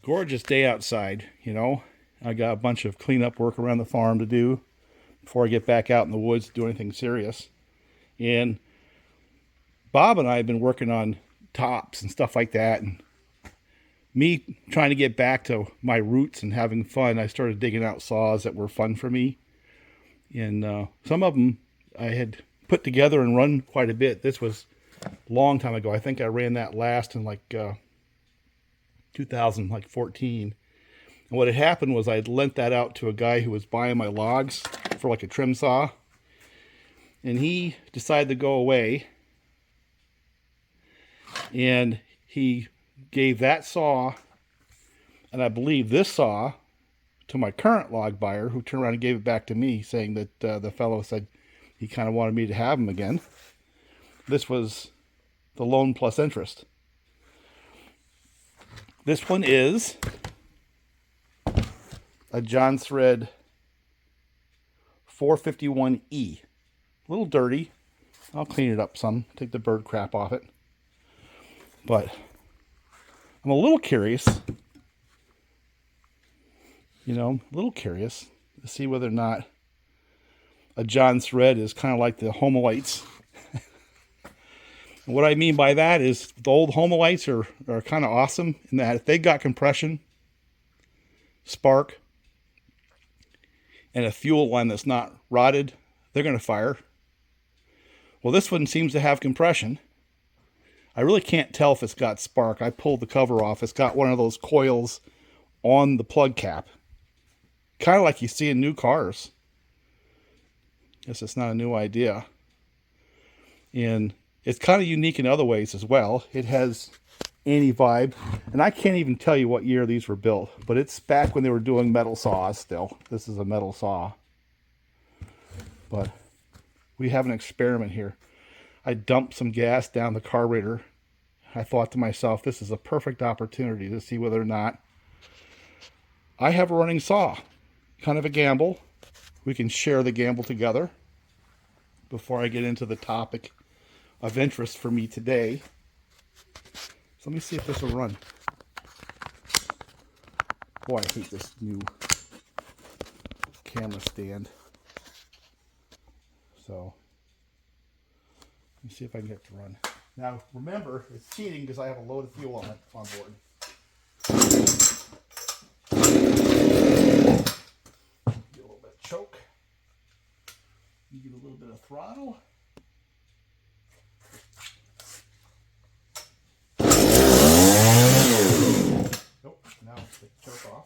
Gorgeous day outside, you know. I got a bunch of cleanup work around the farm to do before I get back out in the woods to do anything serious. And Bob and I have been working on tops and stuff like that. And me trying to get back to my roots and having fun, I started digging out saws that were fun for me. And some of them I had put together and run quite a bit. This was a long time ago. I think I ran that last in like 2014. And what had happened was I'd lent that out to a guy who was buying my logs for like a trim saw. And he decided to go away. And he gave that saw, and I believe this saw, to my current log buyer, who turned around and gave it back to me, saying that the fellow said he kind of wanted me to have them again. This was the loan plus interest. This one is a John Thread 451E. A little dirty. I'll clean it up some, take the bird crap off it. But I'm a little curious, a little curious to see whether or not a John Thread is kind of like the Homolites. And what I mean by that is the old Homolites are kind of awesome in that if they got compression, spark, and a fuel line that's not rotted, they're going to fire. Well, this one seems to have compression. I really can't tell if it's got spark. I pulled the cover off. It's got one of those coils on the plug cap. Kind of like you see in new cars. Guess it's not a new idea. And it's kind of unique in other ways as well. It has anti-vibe. And I can't even tell you what year these were built. But it's back when they were doing metal saws still. This is a metal saw. But we have an experiment here. I dumped some gas down the carburetor. I thought to myself, this is a perfect opportunity to see whether or not I have a running saw. Kind of a gamble. We can share the gamble together before I get into the topic of interest for me today. So let me see if this will run. Boy, I hate this new camera stand. So let me see if I can get it to run. Now, remember, it's cheating because I have a load of fuel on board. Get a little bit of choke. Give a little bit of throttle. Nope, now take the choke off.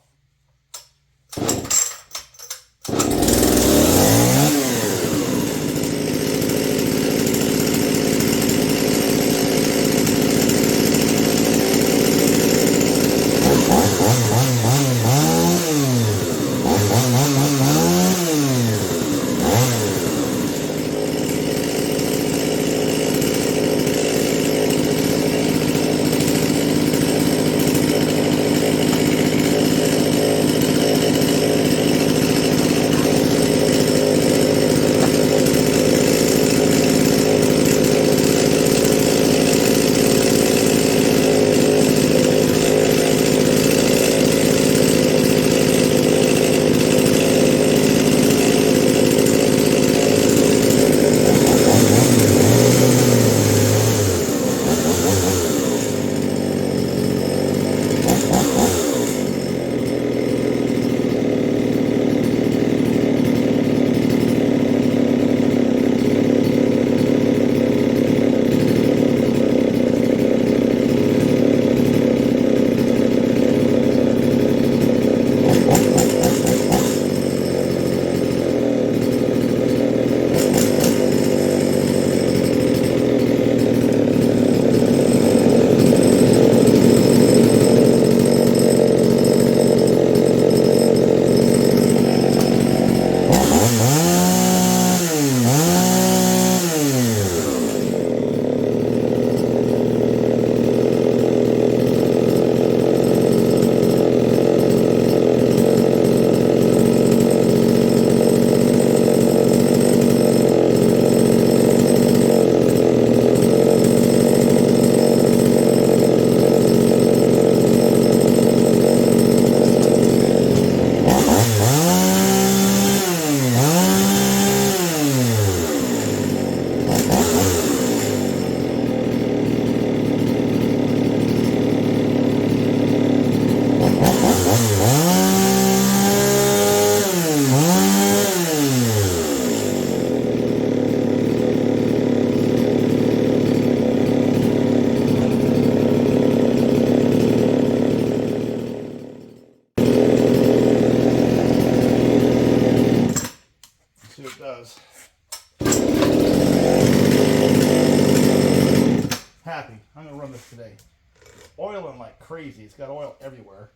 crazy. It's got oil everywhere.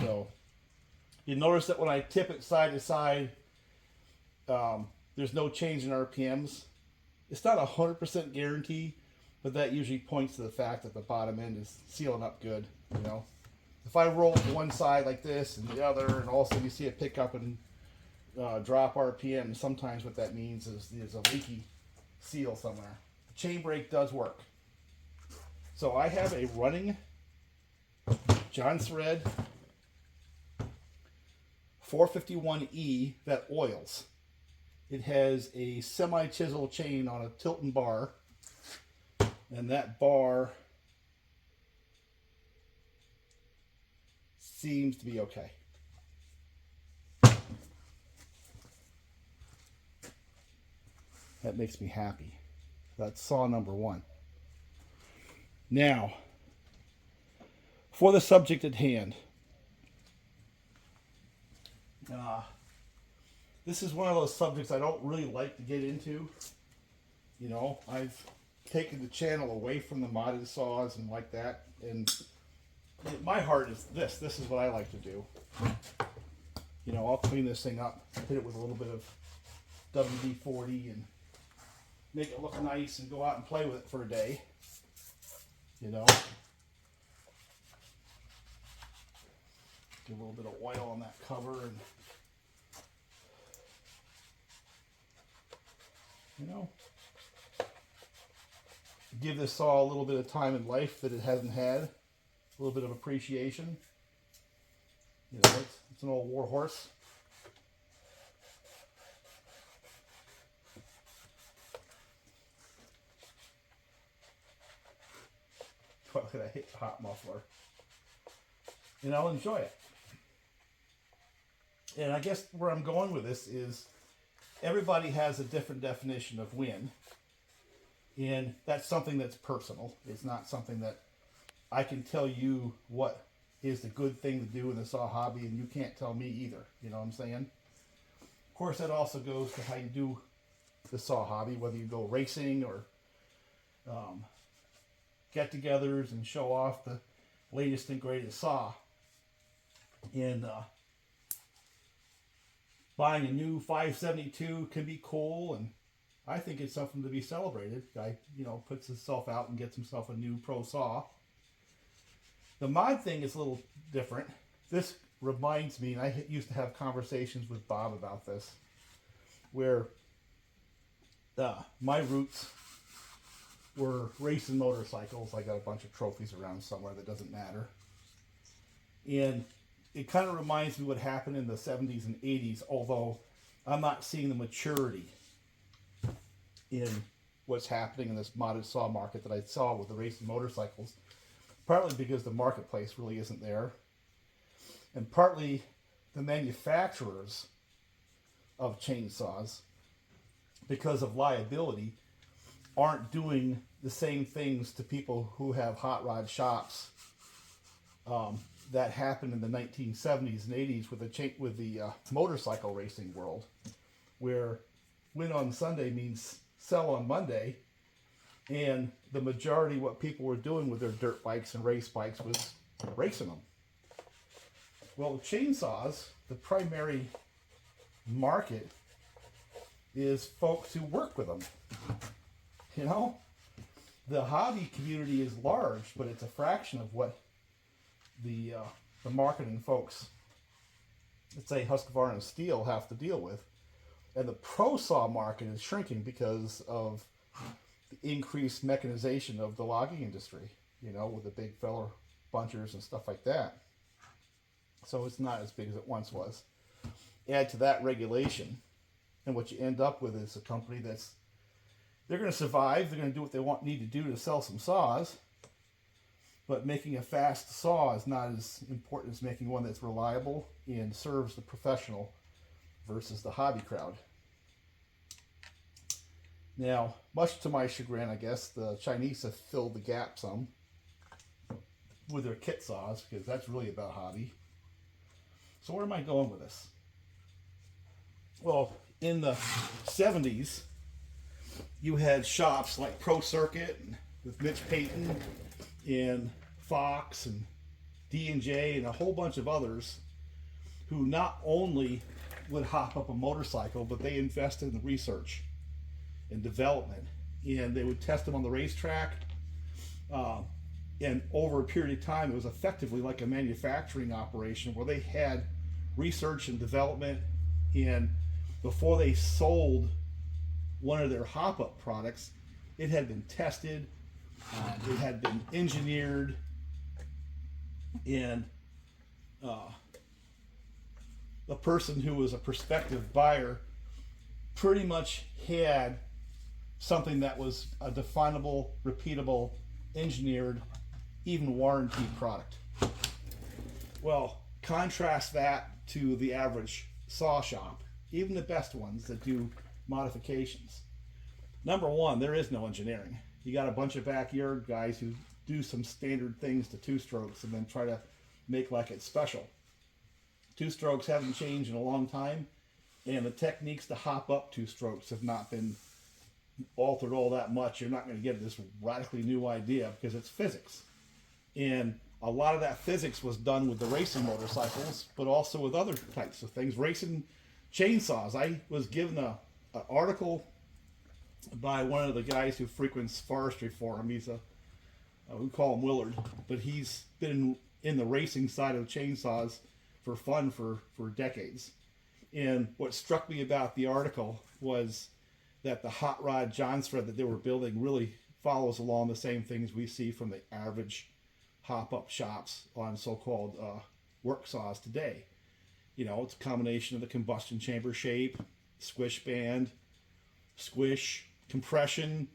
So you notice that when I tip it side to side, there's no change in RPMs. It's not 100% guarantee, but that usually points to the fact that the bottom end is sealing up good. You know, if I roll to one side like this and the other, and all of a sudden you see it pick up and drop RPM, sometimes what that means is there's a leaky seal somewhere. The chain brake does work. So I have a running John Thread 451E that oils. It has a semi-chisel chain on a Tilton bar, and that bar seems to be okay. That makes me happy. That's saw number one. Now, for the subject at hand. This is one of those subjects I don't really like to get into. You know, I've taken the channel away from the modded saws and like that. And my heart is this. This is what I like to do. You know, I'll clean this thing up, hit it with a little bit of WD-40 and make it look nice and go out and play with it for a day. You know. Get a little bit of oil on that cover and, you know, give this saw a little bit of time in life that it hasn't had, a little bit of appreciation. You know, it's an old war horse. Look at that hot muffler. And I'll enjoy it. And I guess where I'm going with this is everybody has a different definition of win. And that's something that's personal. It's not something that I can tell you what is the good thing to do in the saw hobby, and you can't tell me either. You know what I'm saying? Of course, that also goes to how you do the saw hobby, whether you go racing or get-togethers and show off the latest and greatest saw. And buying a new 572 can be cool, and I think it's something to be celebrated. Guy, you know, puts himself out and gets himself a new pro saw. The mod thing is a little different. This reminds me, and I used to have conversations with Bob about this, where my roots were racing motorcycles. I got a bunch of trophies around somewhere that doesn't matter. And it kind of reminds me what happened in the 70s and 80s, although I'm not seeing the maturity in what's happening in this modded saw market that I saw with the racing motorcycles. Partly because the marketplace really isn't there, and partly the manufacturers of chainsaws, because of liability, aren't doing the same things to people who have hot rod shops that happened in the 1970s and 80s with the motorcycle racing world, where win on Sunday means sell on Monday. And the majority of what people were doing with their dirt bikes and race bikes was racing them. Well, the chainsaws, the primary market is folks who work with them. You know, the hobby community is large, but it's a fraction of what the marketing folks, let's say Husqvarna Steel, have to deal with. And the pro saw market is shrinking because of the increased mechanization of the logging industry, you know, with the big feller bunchers and stuff like that. So it's not as big as it once was. Add to that regulation, and what you end up with is a company that's, they're going to survive, they're going to do what they need to do to sell some saws, but making a fast saw is not as important as making one that's reliable and serves the professional versus the hobby crowd. Now, much to my chagrin, I guess, the Chinese have filled the gap some with their kit saws, because that's really about hobby. So where am I going with this? Well, in the 70s, you had shops like Pro Circuit with Mitch Payton and Fox and D&J and a whole bunch of others who not only would hop up a motorcycle, but they invested in the research and development, and they would test them on the racetrack. And over a period of time, it was effectively like a manufacturing operation where they had research and development, and before they sold one of their hop-up products, it had been tested, it had been engineered, and the person who was a prospective buyer pretty much had something that was a definable, repeatable, engineered, even warranty product. Well, contrast that to the average saw shop, even the best ones that do modifications. Number one, there is no engineering. You got a bunch of backyard guys who do some standard things to two strokes and then try to make like it's special. Two strokes haven't changed in a long time, and the techniques to hop up two strokes have not been altered all that much. You're not going to get this radically new idea because it's physics. And a lot of that physics was done with the racing motorcycles, but also with other types of things. Racing chainsaws. I was given an article by one of the guys who frequents Forestry Forum. He's we call him Willard, but he's been in the racing side of chainsaws for fun for decades. And what struck me about the article was that the hot rod John thread that they were building really follows along the same things we see from the average hop-up shops on so-called work saws today. You know, it's a combination of the combustion chamber shape, squish band, squish, compression,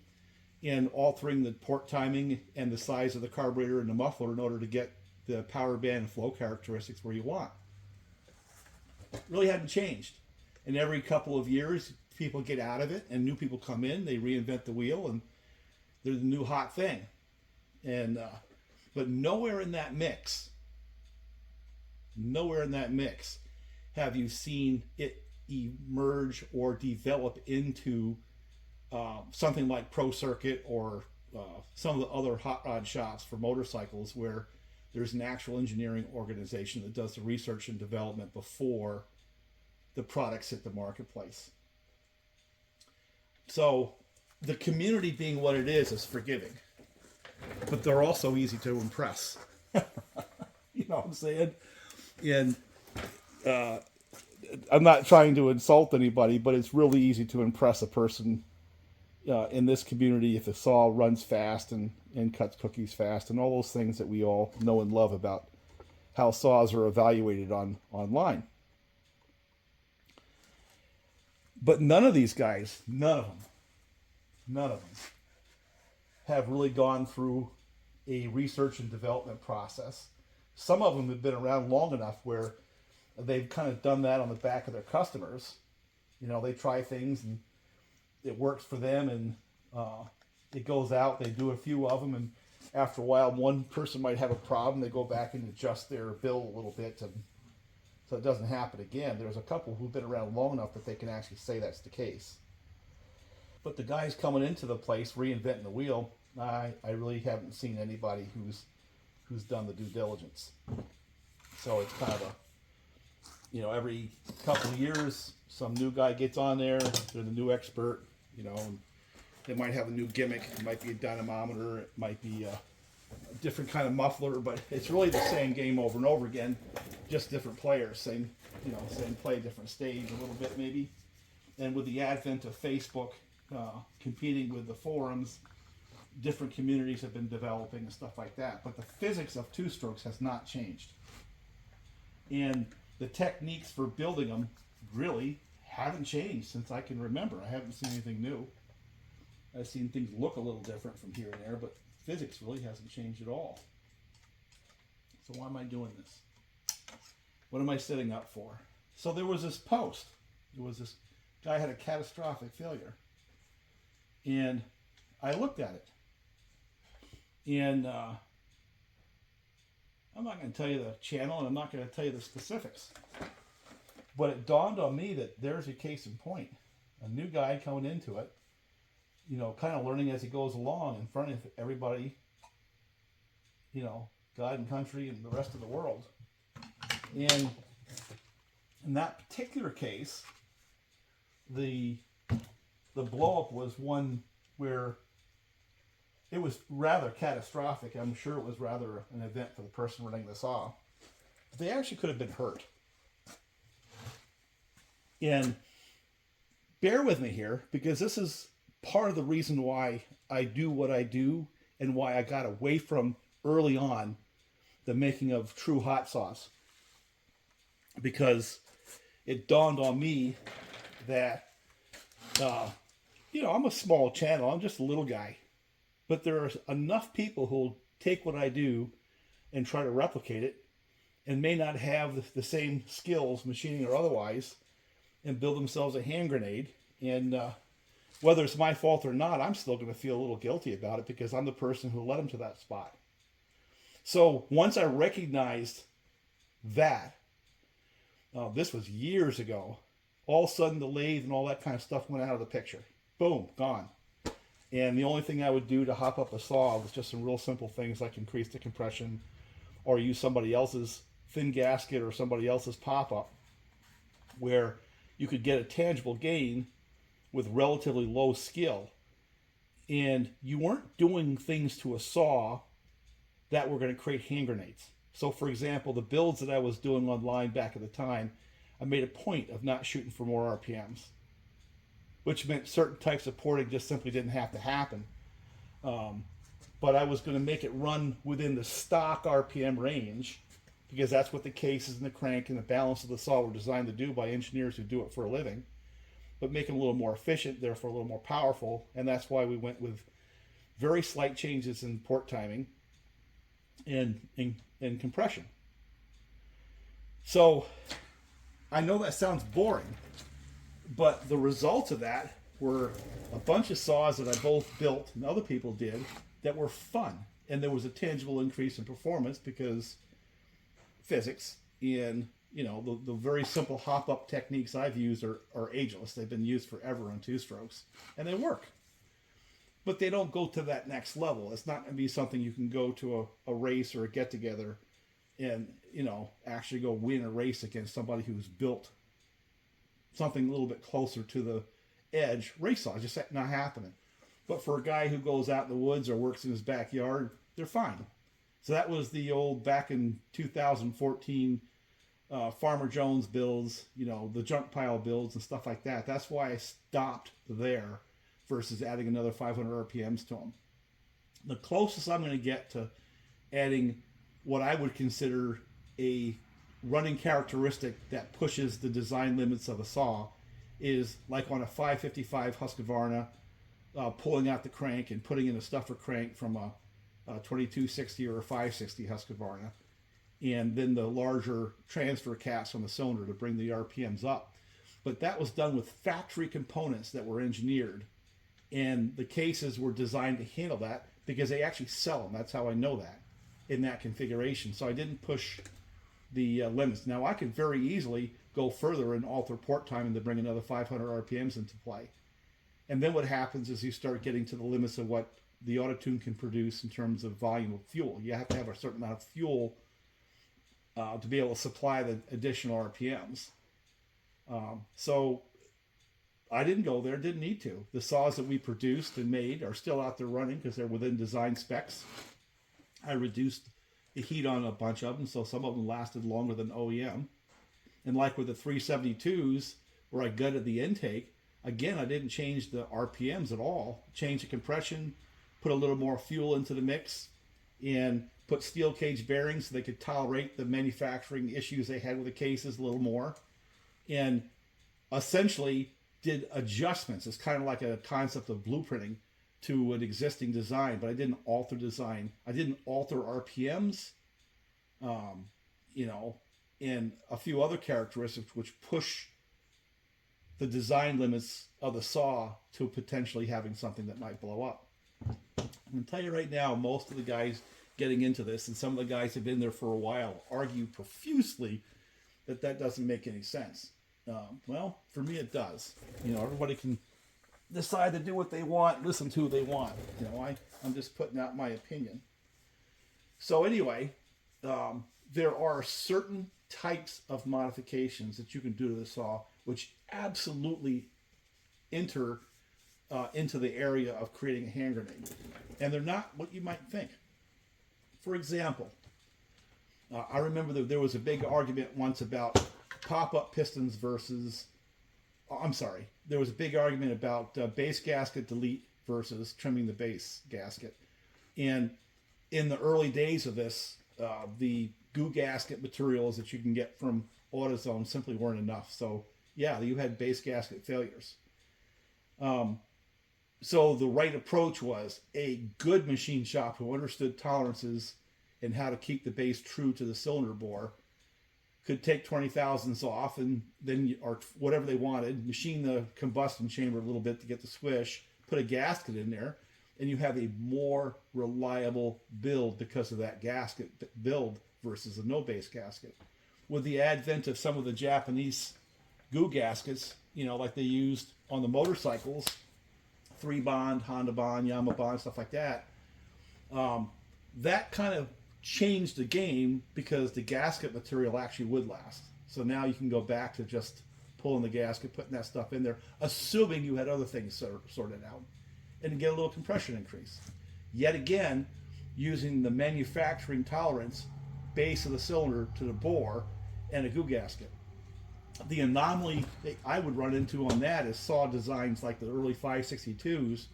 and altering the port timing and the size of the carburetor and the muffler in order to get the power band and flow characteristics where you want. Really hadn't changed. And every couple of years, people get out of it and new people come in, they reinvent the wheel, and they're the new hot thing. And but nowhere in that mix have you seen it emerge or develop into something like Pro Circuit or some of the other hot rod shops for motorcycles where there's an actual engineering organization that does the research and development before the products hit the marketplace. So the community being what it is forgiving, but they're also easy to impress. You know what I'm saying? And I'm not trying to insult anybody, but it's really easy to impress a person in this community if the saw runs fast and cuts cookies fast and all those things that we all know and love about how saws are evaluated online. But none of these guys, none of them have really gone through a research and development process. Some of them have been around long enough where they've kind of done that on the back of their customers. You know, they try things and it works for them, and it goes out. They do a few of them, and after a while, one person might have a problem. They go back and adjust their bill a little bit so it doesn't happen again. There's a couple who've been around long enough that they can actually say that's the case. But the guys coming into the place, reinventing the wheel, I really haven't seen anybody who's done the due diligence. So it's kind of every couple of years, some new guy gets on there. They're the new expert, and they might have a new gimmick. It might be a dynamometer. It might be a different kind of muffler, but it's really the same game over and over again, just different players, same play, different stage a little bit maybe. And with the advent of Facebook competing with the forums, different communities have been developing and stuff like that. But the physics of two strokes has not changed. And the techniques for building them really haven't changed since I can remember. I haven't seen anything new. I've seen things look a little different from here and there, but physics really hasn't changed at all. So why am I doing this? What am I setting up for? So there was this post. There was this guy had a catastrophic failure. And I looked at it. And I'm not going to tell you the channel, and I'm not going to tell you the specifics. But it dawned on me that there's a case in point. A new guy coming into it, kind of learning as he goes along in front of everybody, God and country and the rest of the world. And in that particular case, the blow up was one where it was rather catastrophic. I'm sure it was rather an event for the person running the saw. But they actually could have been hurt. And bear with me here, because this is part of the reason why I do what I do and why I got away from early on the making of true hot sauce. Because it dawned on me that, I'm a small channel. I'm just a little guy. But there are enough people who'll take what I do and try to replicate it and may not have the same skills, machining or otherwise, and build themselves a hand grenade. And whether it's my fault or not, I'm still going to feel a little guilty about it because I'm the person who led them to that spot. So once I recognized that, this was years ago, all of a sudden the lathe and all that kind of stuff went out of the picture. Boom, gone. And the only thing I would do to hop up a saw was just some real simple things like increase the compression or use somebody else's thin gasket or somebody else's pop-up where you could get a tangible gain with relatively low skill. And you weren't doing things to a saw that were going to create hand grenades. So for example, the builds that I was doing online back at the time, I made a point of not shooting for more RPMs, which meant certain types of porting just simply didn't have to happen. But I was going to make it run within the stock RPM range because that's what the cases and the crank and the balance of the saw were designed to do by engineers who do it for a living, but make them a little more efficient, therefore a little more powerful. And that's why we went with very slight changes in port timing and compression. So I know that sounds boring, but the results of that were a bunch of saws that I both built and other people did that were fun. And there was a tangible increase in performance because physics and, the very simple hop-up techniques I've used are ageless. They've been used forever on two-strokes, and they work. But they don't go to that next level. It's not going to be something you can go to a race or a get-together and, actually go win a race against somebody who's built something a little bit closer to the edge. Race saws just not happening. But for a guy who goes out in the woods or works in his backyard, they're fine. So that was the old back in 2014 Farmer Jones builds, the junk pile builds and stuff like that. That's why I stopped there versus adding another 500 RPMs to them. The closest I'm going to get to adding what I would consider a running characteristic that pushes the design limits of a saw is like on a 555 Husqvarna, pulling out the crank and putting in a stuffer crank from a 2260 or a 560 Husqvarna, and then the larger transfer cast on the cylinder to bring the RPMs up. But that was done with factory components that were engineered, and the cases were designed to handle that because they actually sell them. That's how I know that in that configuration. So I didn't push the limits. Now I could very easily go further and alter port timing to bring another 500 RPMs into play. And then what happens is you start getting to the limits of what the Auto-Tune can produce in terms of volume of fuel. You have to have a certain amount of fuel to be able to supply the additional RPMs. So I didn't go there, didn't need to. The saws that we produced and made are still out there running because they're within design specs. I reduced the heat on a bunch of them, so some of them lasted longer than OEM. And like with the 372s, where I gutted the intake, again, I didn't change the RPMs at all. Changed the compression, put a little more fuel into the mix, and put steel cage bearings so they could tolerate the manufacturing issues they had with the cases a little more. And essentially did adjustments. It's kind of like a concept of blueprinting to an existing design, but I didn't alter design. I didn't alter RPMs, and a few other characteristics which push the design limits of the saw to potentially having something that might blow up. I'm going to tell you right now, most of the guys getting into this, and some of the guys have been there for a while, argue profusely that doesn't make any sense. Well, for me it does. Everybody can decide to do what they want, listen to who they want. I'm just putting out my opinion. So anyway, there are certain types of modifications that you can do to the saw which absolutely enter into the area of creating a hand grenade. And they're not what you might think. For example, I remember that there was a big argument once about pop-up pistons versus, I'm sorry, there was a big argument about base gasket delete versus trimming the base gasket. And in the early days of this, the goo gasket materials that you can get from AutoZone simply weren't enough. So yeah, you had base gasket failures. So the right approach was a good machine shop who understood tolerances and how to keep the base true to the cylinder bore could take 20 thousandths off and then, or whatever they wanted, machine the combustion chamber a little bit to get the swish, put a gasket in there, and you have a more reliable build because of that gasket build versus a no base gasket. With the advent of some of the Japanese goo gaskets, like they used on the motorcycles, 3-Bond, Honda Bond, Yamaha Bond, stuff like that, that kind of changed the game because the gasket material actually would last. So now you can go back to just pulling the gasket, putting that stuff in there, assuming you had other things sorted out, and get a little compression increase. Yet again, using the manufacturing tolerance base of the cylinder to the bore and a goo gasket. The anomaly that I would run into on that is saw designs like the early 562s,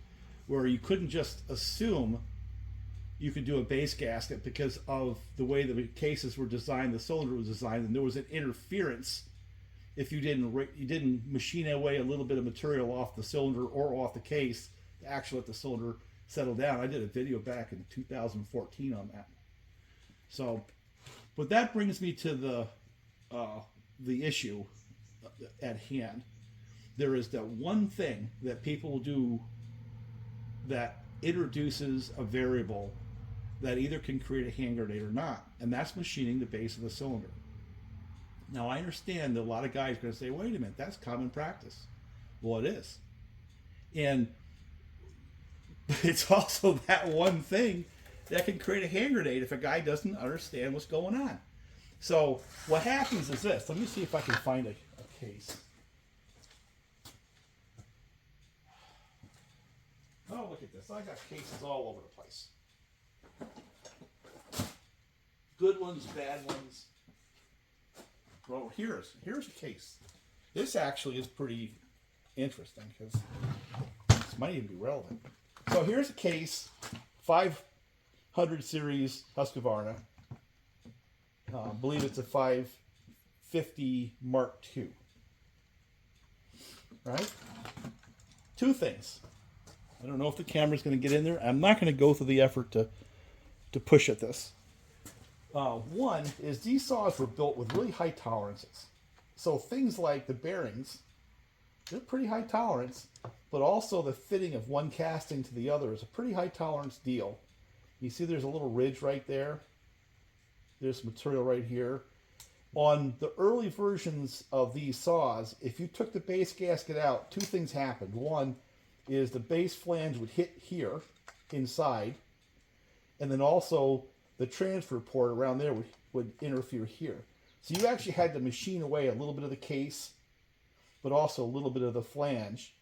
where you couldn't just assume you could do a base gasket because of the way the cases were designed, the cylinder was designed, and there was an interference if you didn't machine away a little bit of material off the cylinder or off the case to actually let the cylinder settle down. I did a video back in 2014 on that. So, but that brings me to the issue at hand. There is that one thing that people do that introduces a variable that either can create a hand grenade or not, and that's machining the base of the cylinder. Now, I understand that a lot of guys are going to say, wait a minute, that's common practice. Well, it is. And it's also that one thing that can create a hand grenade if a guy doesn't understand what's going on. So what happens is this. Let me see if I can find a case. Oh, look at this. I got cases all over the place. Good ones, bad ones. Well, here's a case. This actually is pretty interesting because this might even be relevant. So here's a case, 500 series Husqvarna. I believe it's a 550 Mark II. Right? Two things. I don't know if the camera's going to get in there. I'm not going to go through the effort to push at this. One is these saws were built with really high tolerances. So things like the bearings, they're pretty high tolerance, but also the fitting of one casting to the other is a pretty high tolerance deal. You see there's a little ridge right there. There's material right here. On the early versions of these saws, if you took the base gasket out, two things happened. One is the base flange would hit here inside, and then also the transfer port around there would interfere here. So you actually had to machine away a little bit of the case, but also a little bit of the flange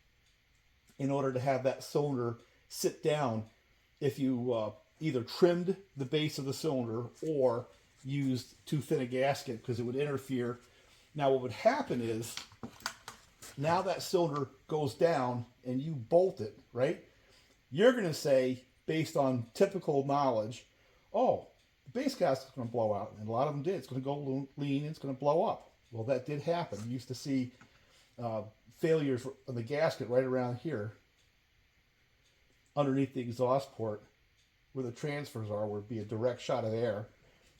in order to have that cylinder sit down if you either trimmed the base of the cylinder or used too thin a gasket because it would interfere. Now what would happen is, now that cylinder goes down and you bolt it, right? You're going to say, based on typical knowledge, oh, the base gasket's going to blow out. And a lot of them did. It's going to go lean and it's going to blow up. Well, that did happen. You used to see failures of the gasket right around here underneath the exhaust port where the transfers are, where it'd be a direct shot of air.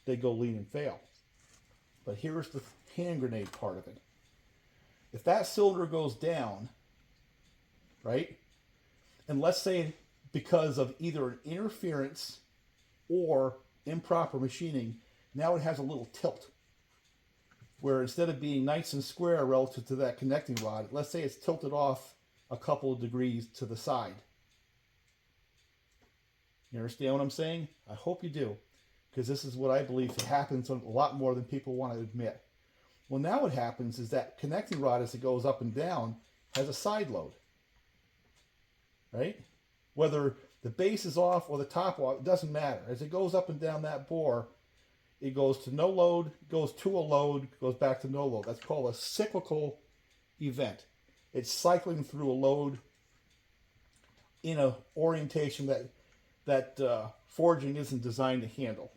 They go lean and fail. But here's the hand grenade part of it. If that cylinder goes down, right, and let's say because of either an interference or improper machining, now it has a little tilt, where instead of being nice and square relative to that connecting rod, let's say it's tilted off a couple of degrees to the side. You understand what I'm saying? I hope you do. because this is what I believe happens a lot more than people want to admit. Well, now what happens is that connecting rod, as it goes up and down, has a side load, right? Whether the base is off or the top off, it doesn't matter. As it goes up and down that bore, it goes to no load, goes to a load, goes back to no load. That's called a cyclical event. It's cycling through a load in an orientation that forging isn't designed to handle.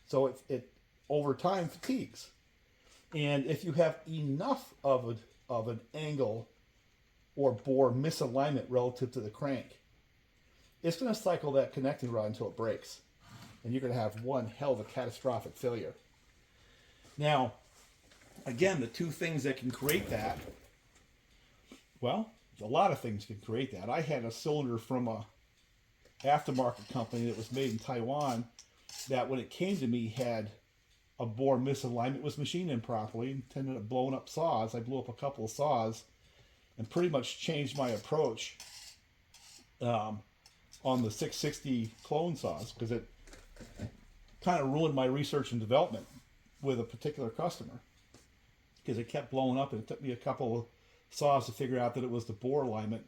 So it over time fatigues. And if you have enough of an angle or bore misalignment relative to the crank, it's going to cycle that connecting rod until it breaks. And you're going to have one hell of a catastrophic failure. Now, again, the two things that can create that, well, a lot of things can create that. I had a cylinder from a aftermarket company that was made in Taiwan that when it came to me had a bore misalignment, was machined improperly, and ended up blowing up saws. I blew up a couple of saws and pretty much changed my approach on the 660 clone saws, because it kind of ruined my research and development with a particular customer, because it kept blowing up, and it took me a couple of saws to figure out that it was the bore alignment,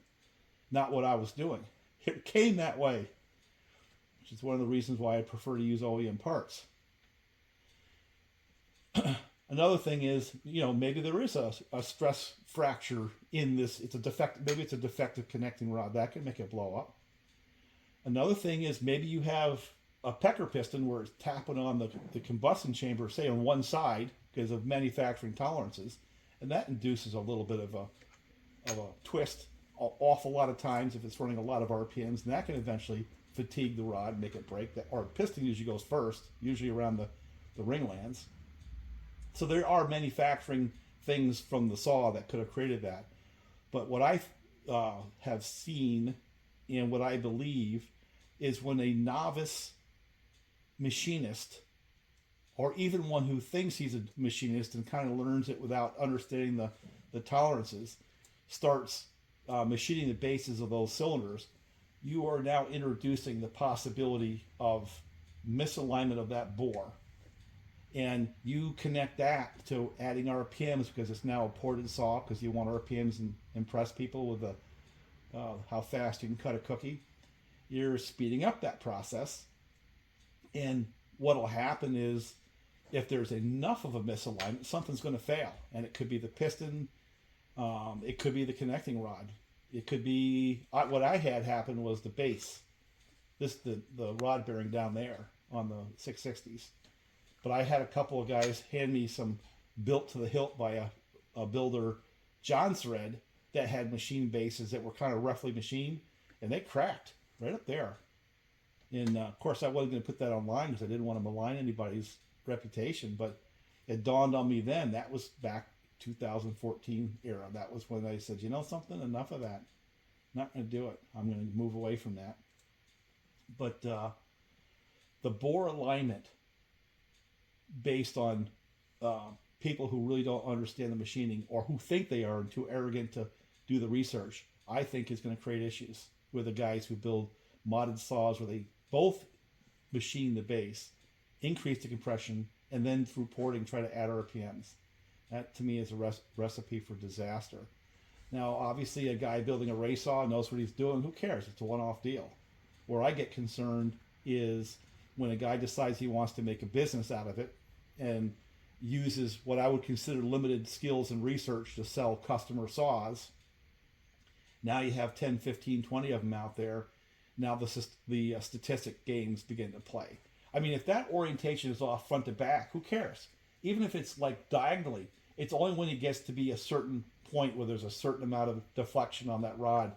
not what I was doing. It came that way, which is one of the reasons why I prefer to use OEM parts. Another thing is, maybe there is a stress fracture in this. Maybe it's a defective connecting rod. That can make it blow up. Another thing is maybe you have a pecker piston where it's tapping on the combustion chamber, say on one side, because of manufacturing tolerances, and that induces a little bit of a twist an awful lot of times if it's running a lot of RPMs, and that can eventually fatigue the rod and make it break. Or piston usually goes first, usually around the ring lands. So there are manufacturing things from the saw that could have created that. But what I have seen and what I believe is when a novice machinist, or even one who thinks he's a machinist and kind of learns it without understanding the tolerances, starts machining the bases of those cylinders, you are now introducing the possibility of misalignment of that bore. And you connect that to adding RPMs, because it's now a ported saw, because you want RPMs and impress people with how fast you can cut a cookie. You're speeding up that process. And what will happen is, if there's enough of a misalignment, something's going to fail. And it could be the piston, it could be the connecting rod. It could be, what I had happen was the base, the rod bearing down there on the 660s. But I had a couple of guys hand me some built to the hilt by a builder, John Thread, that had machine bases that were kind of roughly machined, and they cracked right up there. And of course, I wasn't going to put that online because I didn't want to malign anybody's reputation. But it dawned on me then, that was back 2014 era. That was when I said, something, enough of that. Not going to do it. I'm going to move away from that. But the bore alignment, based on people who really don't understand the machining, or who think they are and too arrogant to do the research, I think is going to create issues with the guys who build modded saws where they both machine the base, increase the compression, and then through porting try to add RPMs. That to me is a recipe for disaster. Now, obviously, a guy building a ray saw knows what he's doing. Who cares? It's a one-off deal. Where I get concerned is when a guy decides he wants to make a business out of it and uses what I would consider limited skills and research to sell customer saws. Now you have 10, 15, 20 of them out there. Now the statistic games begin to play. I mean, if that orientation is off front to back, who cares? Even if it's like diagonally, it's only when it gets to be a certain point where there's a certain amount of deflection on that rod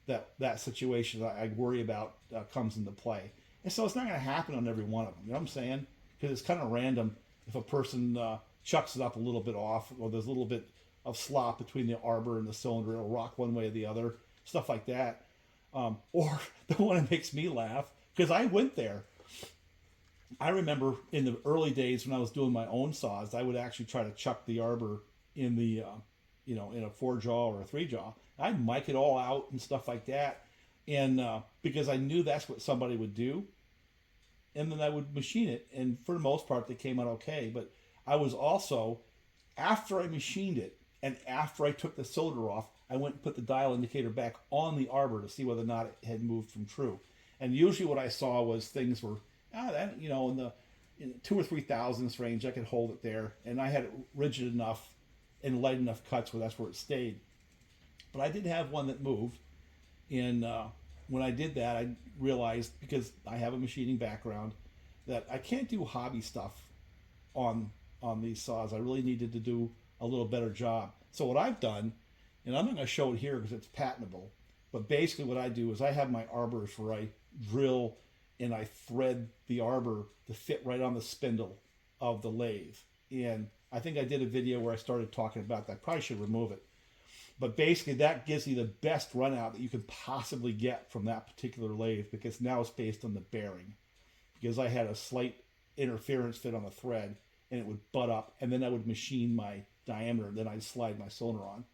that situation that I worry about comes into play. And so it's not going to happen on every one of them. You know what I'm saying? Because it's kind of random if a person chucks it up a little bit off, or there's a little bit of slop between the arbor and the cylinder. It'll rock one way or the other. Stuff like that. Or the one that makes me laugh, because I went there. I remember in the early days when I was doing my own saws, I would actually try to chuck the arbor in the, in a 4-jaw or a 3-jaw. I'd mic it all out and stuff like that. And because I knew that's what somebody would do. and then I would machine it. And for the most part, they came out okay. But I was also, after I machined it and after I took the cylinder off, I went and put the dial indicator back on the arbor to see whether or not it had moved from true. And usually what I saw was things were, in the 2 or 3 thousandths range, I could hold it there. And I had it rigid enough and light enough cuts where that's where it stayed. But I did have one that moved. And when I did that, I realized, because I have a machining background, that I can't do hobby stuff on these saws. I really needed to do a little better job. So what I've done, and I'm not going to show it here because it's patentable, but basically what I do is I have my arbors where I drill and I thread the arbor to fit right on the spindle of the lathe. And I think I did a video where I started talking about that. I probably should remove it. But basically that gives you the best run out that you can possibly get from that particular lathe, because now it's based on the bearing. Because I had a slight interference fit on the thread and it would butt up, and then I would machine my diameter, then I'd slide my cylinder on.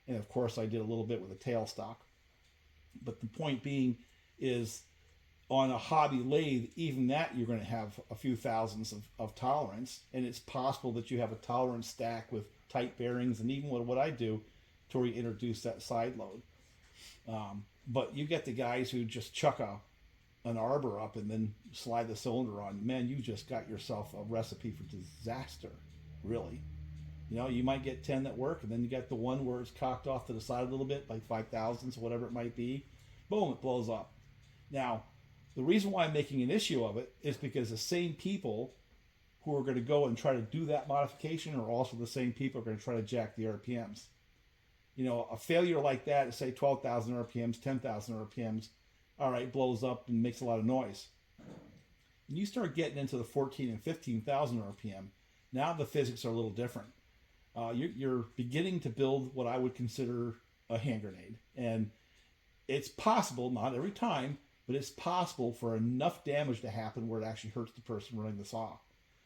And of course I did a little bit with a tailstock. But the point being is, on a hobby lathe, even that you're going to have a few thousandths of tolerance, and it's possible that you have a tolerance stack with tight bearings, and even what I do to reintroduce that side load. But you get the guys who just chuck an arbor up and then slide the cylinder on. Man, you just got yourself a recipe for disaster, really. You know, you might get 10 that work, and then you got the one where it's cocked off to the side a little bit, like 5 thousandths, whatever it might be. Boom, it blows up. Now, the reason why I'm making an issue of it is because the same people who are going to go and try to do that modification are also the same people who are going to try to jack the RPMs. You know, a failure like that is, say, 12,000 RPMs, 10,000 RPMs, all right, blows up and makes a lot of noise. And you start getting into the 14 and 15,000 RPM, now the physics are a little different. You're beginning to build what I would consider a hand grenade. And it's possible, not every time, but it's possible for enough damage to happen where it actually hurts the person running the saw.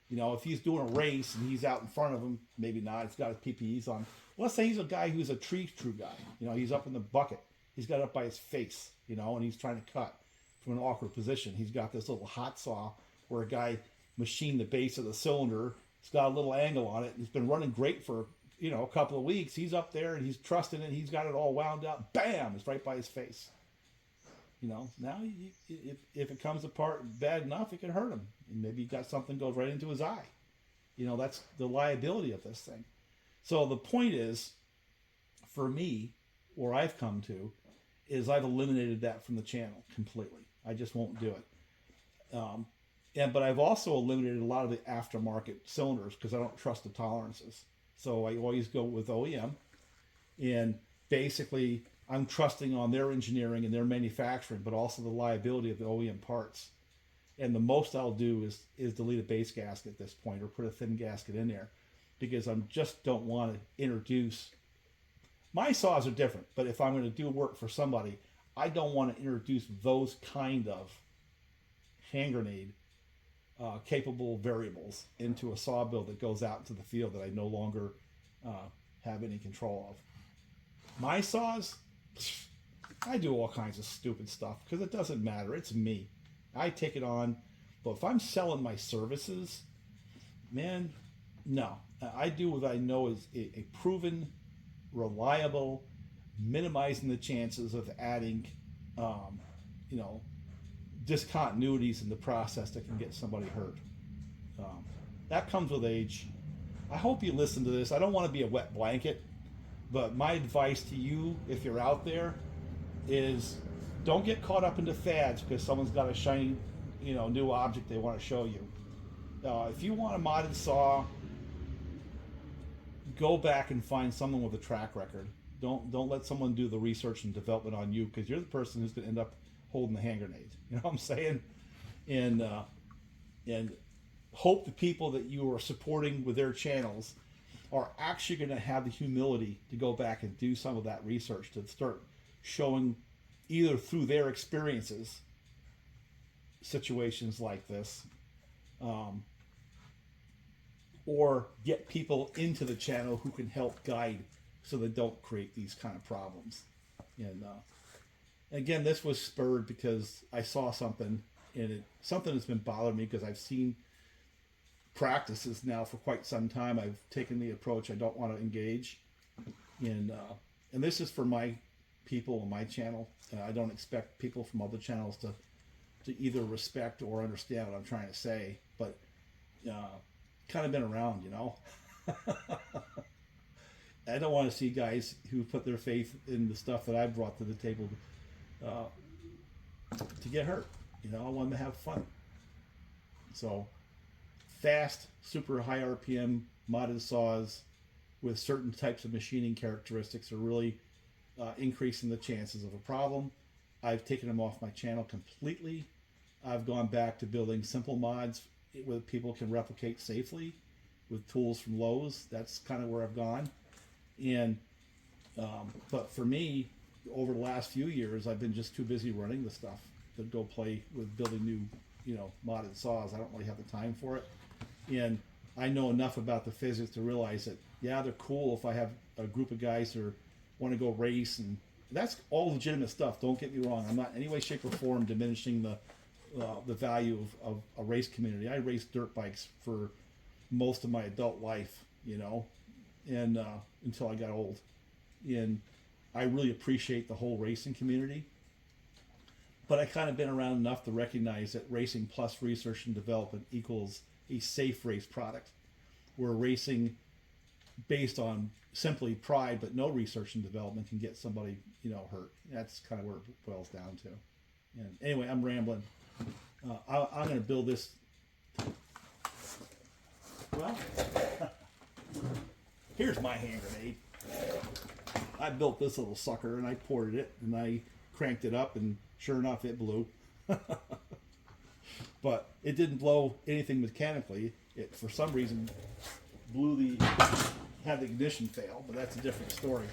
You know, if he's doing a race and he's out in front of him, maybe not, he's got his PPEs on. Let's say he's a guy who's a tree guy. You know, he's up in the bucket. He's got it up by his face, you know, and he's trying to cut from an awkward position. He's got this little hot saw where a guy machined the base of the cylinder. It's got a little angle on it. It's been running great for, you know, a couple of weeks. He's up there and he's trusting it. He's got it all wound up. Bam! It's right by his face. You know, now if it comes apart bad enough, it can hurt him. And maybe he got something goes right into his eye. You know, that's the liability of this thing. So the point is, for me, where I've come to, is I've eliminated that from the channel completely. I just won't do it. But I've also eliminated a lot of the aftermarket cylinders because I don't trust the tolerances. So I always go with OEM, and basically I'm trusting on their engineering and their manufacturing, but also the liability of the OEM parts. And the most I'll do is delete a base gasket at this point, or put a thin gasket in there, because I just don't want to introduce. My saws are different, but if I'm going to do work for somebody, I don't want to introduce those kind of hand grenade capable variables into a saw build that goes out into the field that I no longer have any control of. My saws, I do all kinds of stupid stuff because it doesn't matter. It's me. I take it on. But if I'm selling my services, man, no. I do what I know is a proven, reliable, minimizing the chances of adding, discontinuities in the process that can get somebody hurt. That comes with age. I hope you listen to this. I don't want to be a wet blanket, but my advice to you, if you're out there, is don't get caught up into fads because someone's got a shiny, new object they want to show you. If you want a modded saw, go back and find someone with a track record. Don't let someone do the research and development on you, because you're the person who's going to end up holding the hand grenade. You know what I'm saying? And hope the people that you are supporting with their channels are actually going to have the humility to go back and do some of that research, to start showing either through their experiences situations like this, or get people into the channel who can help guide so they don't create these kind of problems. And again, this was spurred because I saw something and it's something that's been bothering me because I've seen practices now for quite some time. I've taken the approach I don't want to engage in, and this is for my people on my channel. I don't expect people from other channels to either respect or understand what I'm trying to say, but kind of been around, you know. I don't want to see guys who put their faith in the stuff that I brought to the table to get hurt. You know, I want them to have fun. So, fast, super high RPM modded saws with certain types of machining characteristics are really increasing the chances of a problem. I've taken them off my channel completely. I've gone back to building simple mods where people can replicate safely with tools from Lowe's. That's kind of where I've gone. And but for me, over the last few years, I've been just too busy running the stuff to go play with building new, you know, modded saws. I don't really have the time for it. And I know enough about the physics to realize that, yeah, they're cool if I have a group of guys who want to go race, and that's all legitimate stuff. Don't get me wrong. I'm not in any way, shape, or form diminishing the value of a race community. I raced dirt bikes for most of my adult life, you know, and until I got old. And I really appreciate the whole racing community. But I kind of been around enough to recognize that racing plus research and development equals a safe race product. Where racing based on simply pride but no research and development can get somebody, you know, hurt. That's kind of where it boils down to. And anyway, I'm rambling. I'm going to build this. Well, here's my hand grenade. I built this little sucker and I ported it and I cranked it up, and sure enough, it blew. But it didn't blow anything mechanically. It, for some reason, had the ignition fail, but that's a different story.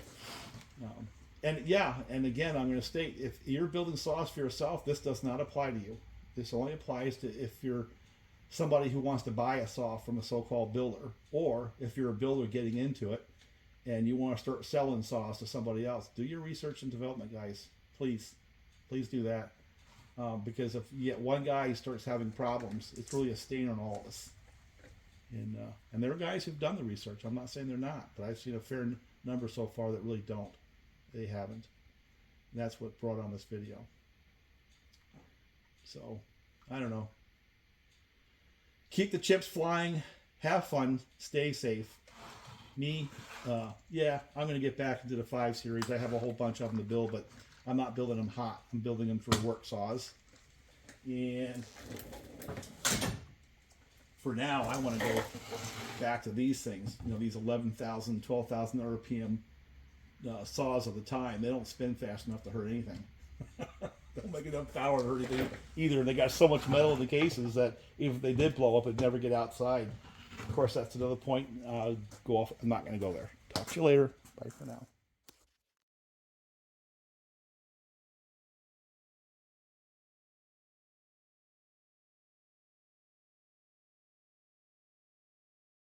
And yeah, and again, I'm going to state, if you're building saws for yourself, this does not apply to you. This only applies to if you're somebody who wants to buy a saw from a so-called builder, or if you're a builder getting into it and you want to start selling saws to somebody else. Do your research and development, guys. Please do that. Because if you get one guy who starts having problems, it's really a stain on all of us. And there are guys who've done the research. I'm not saying they're not, but I've seen a fair number so far that really don't. They haven't. And that's what brought on this video. So, I don't know. Keep the chips flying. Have fun. Stay safe. Me, yeah, I'm going to get back into the 5 series. I have a whole bunch of them to build, but I'm not building them hot. I'm building them for work saws. And for now, I want to go back to these things. You know, these 11,000, 12,000 RPM saws of the time. They don't spin fast enough to hurt anything. They don't make enough power to hurt anything either. They got so much metal in the cases that even if they did blow up, it'd never get outside. Of course, that's another point. Go off. I'm not going to go there. Talk to you later. Bye for now.